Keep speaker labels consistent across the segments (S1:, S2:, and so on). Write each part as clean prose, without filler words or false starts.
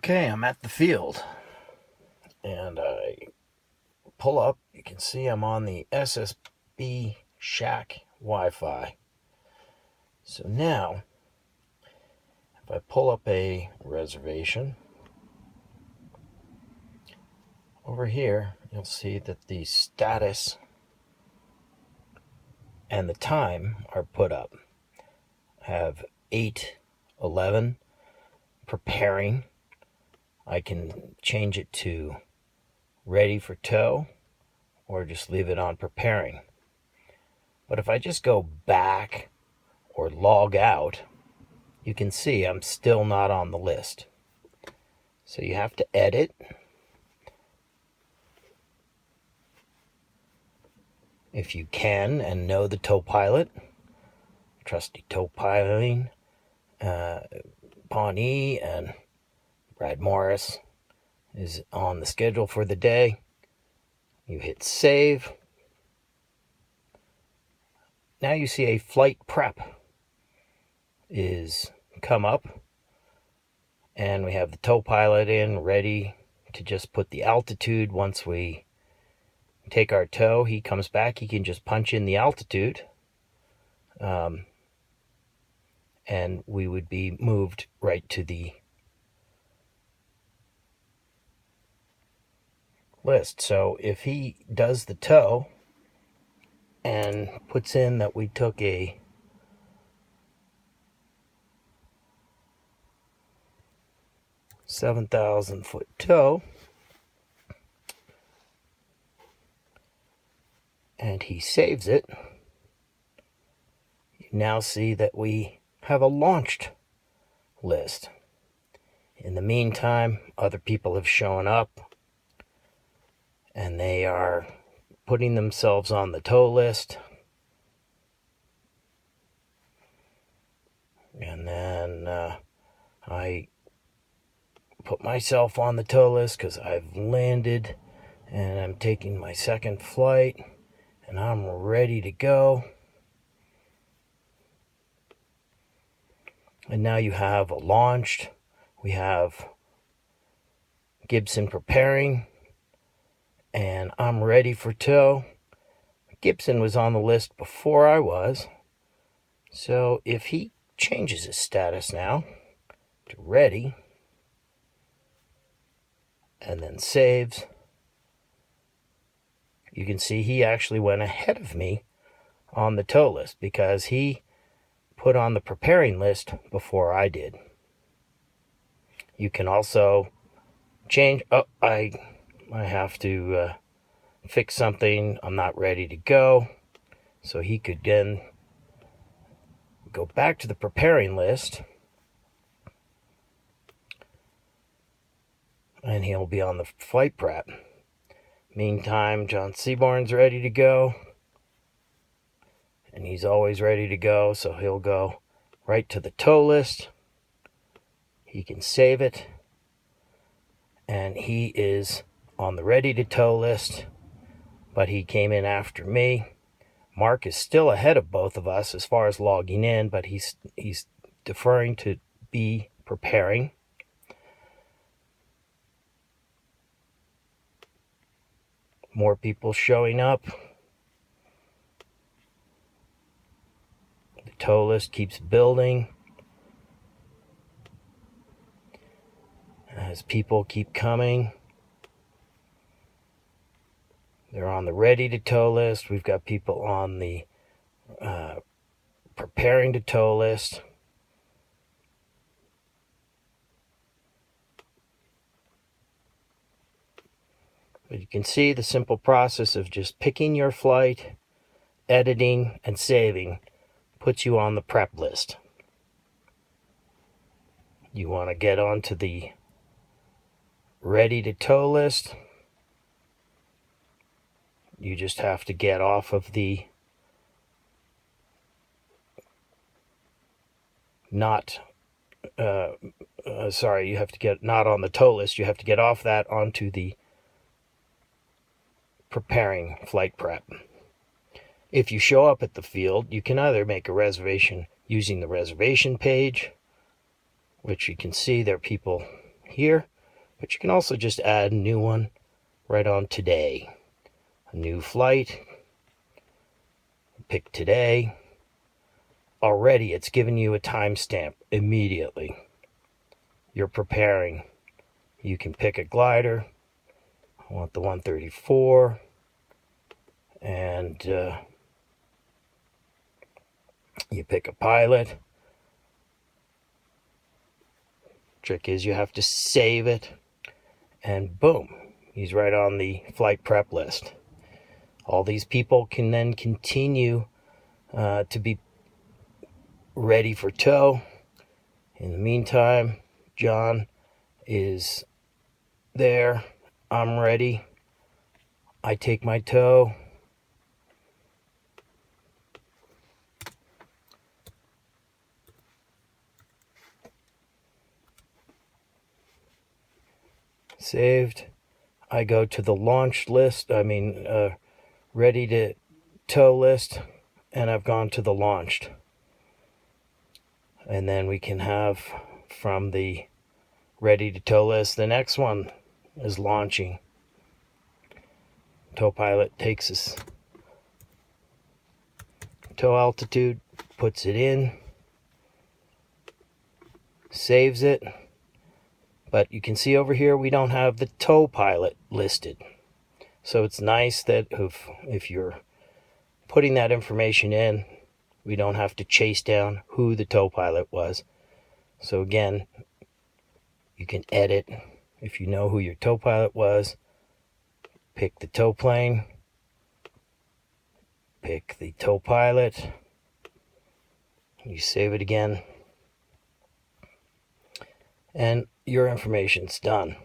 S1: Okay, I'm at the field and I pull up. You can see I'm on the SSB shack Wi-Fi. So now, if I pull up a reservation, over here you'll see that the status and the time are put up. I have 8:11 preparing. I can change it to ready for tow or just leave it on preparing. But if I just go back or log out, you can see I'm still not on the list. So you have to edit. If you can and know the tow pilot, trusty tow piloting, Pawnee and Brad Morris is on the schedule for the day. You hit save. Now you see a flight prep is come up, and we have the tow pilot in ready to just put the altitude. Once we take our tow, he comes back, he can just punch in the altitude, and we would be moved right to the list. So if he does the tow and puts in that we took a 7,000 foot tow, and he saves it, you now see that we have a launched list. In the meantime, other people have shown up and they are putting themselves on the tow list. And then I put myself on the tow list because I've landed and I'm taking my second flight and I'm ready to go. And now you have a launched. We have Gibson preparing, and I'm ready for tow. Gibson was on the list before I was, so if he changes his status now to ready and then saves, you can see he actually went ahead of me on the tow list because he put on the preparing list before I did. You can also change. I have to fix something. I'm not ready to go. So he could then go back to the preparing list and he'll be on the flight prep. Meantime, John Seaborn's ready to go. And he's always ready to go, so he'll go right to the tow list. He can save it. And he is on the ready to tow list, but he came in after me. Mark is still ahead of both of us as far as logging in, but he's deferring to be preparing. More people showing up. The tow list keeps building as people keep coming. They're on the ready to tow list. We've got people on the preparing to tow list. But you can see the simple process of just picking your flight, editing, and saving puts you on the prep list. You want to get onto the ready to tow list. You just have to get off of the you have to get not on the tow list. You have to get off that onto the preparing flight prep. If you show up at the field, you can either make a reservation using the reservation page, which you can see there are people here, But you can also just add a new one right on today. A new flight. Pick today. Already it's giving you a timestamp immediately. You're preparing. You can pick a glider. I want the 134. And you pick a pilot. Trick is you have to save it. And boom, he's right on the flight prep list. All these people can then continue to be ready for tow. In the meantime, John is there. I'm ready. I take my tow. Saved. I go to the launch list. Ready to tow list. And I've gone to the launched. And then we can have from the ready to tow list, the next one is launching. Tow pilot takes his tow altitude, puts it in, saves it. But you can see over here we don't have the tow pilot listed. So it's nice that if you're putting that information in, we don't have to chase down who the tow pilot was. So again, you can edit if you know who your tow pilot was. Pick the tow plane. Pick the tow pilot. You save it again. And your information's done.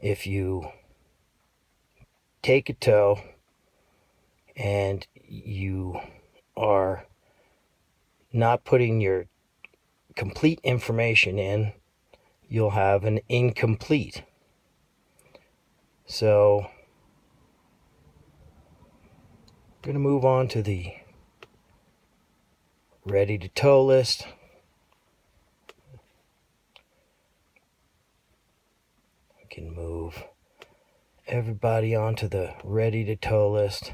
S1: If you take a tow and you are not putting your complete information in, you'll have an incomplete. So I'm going to move on to the ready to tow list. I can move everybody onto the ready to tow list.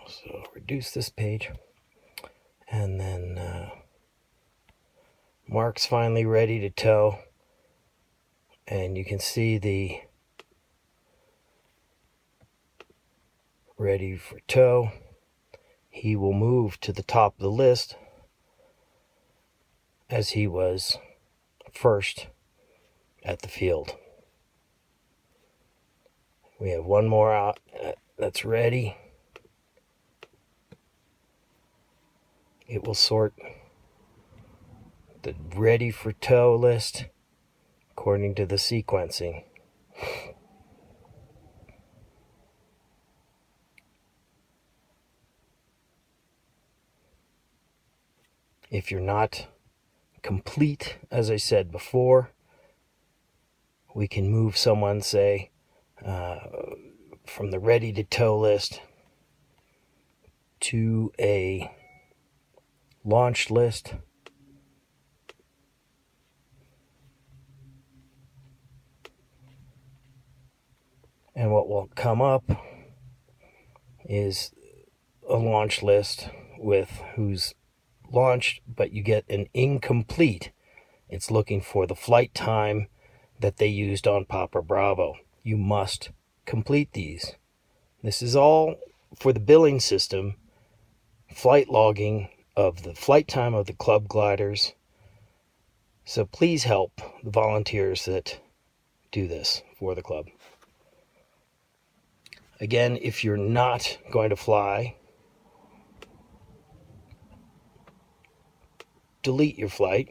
S1: So reduce this page, and then Mark's finally ready to tow, and you can see the ready for tow. He will move to the top of the list as he was first at the field. We have one more out that's ready. It will sort the ready for tow list according to the sequencing. If you're not complete, as I said before, we can move someone, say, from the ready to tow list to a launch list. And what will come up is a launch list with who's launched, but you get an incomplete. It's looking for the flight time that they used on Papa Bravo. You must complete these. This is all for the billing system, flight logging of the flight time of the club gliders. So please help the volunteers that do this for the club. Again, if you're not going to fly, delete your flight.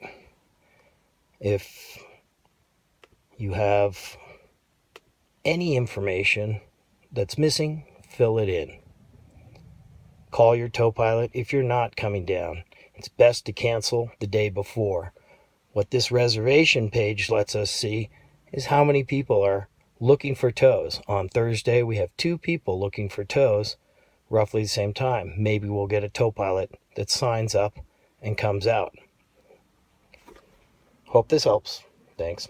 S1: If you have any information that's missing, fill it in. Call your tow pilot if you're not coming down. It's best to cancel the day before. What this reservation page lets us see is how many people are looking for tows. On Thursday, we have 2 people looking for tows. roughly the same time. Maybe we'll get a tow pilot that signs up and comes out. Hope this helps. Thanks.